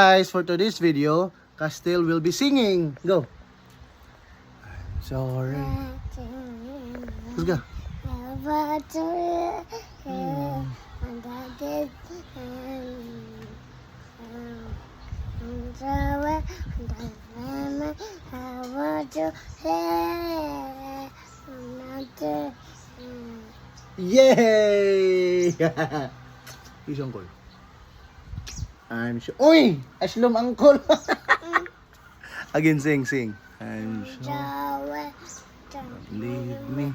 Guys, for today's video, Castile will be singing. Go. Sorry. Let's go. Yay! Who's uncle? I'm sure. Uy! Ashlum uncle! Again, sing. I'm sure. Don't leave me.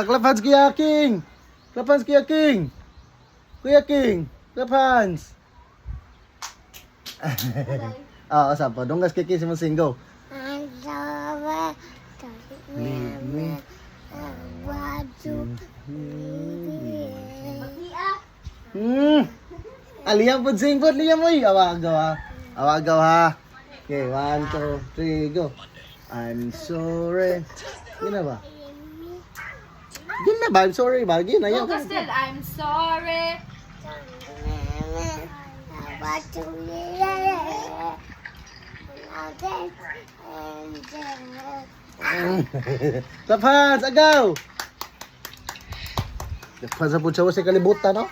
Clap hands Kuya King! Clap hands Kuya King! Kuya King! Clap hands! Sapa? Donggas kiki si Masing, go! Leave me. Liam po sing po, Liam mo awagaw ha. Okay, 1, 2, 3, go. I'm sorry. Gina ba? Gina ba? I'm sorry ba? Gina yun. Castile, I'm sorry. Clap hands, agaw! Clap hands sa putsa mo sa kalibutan, no?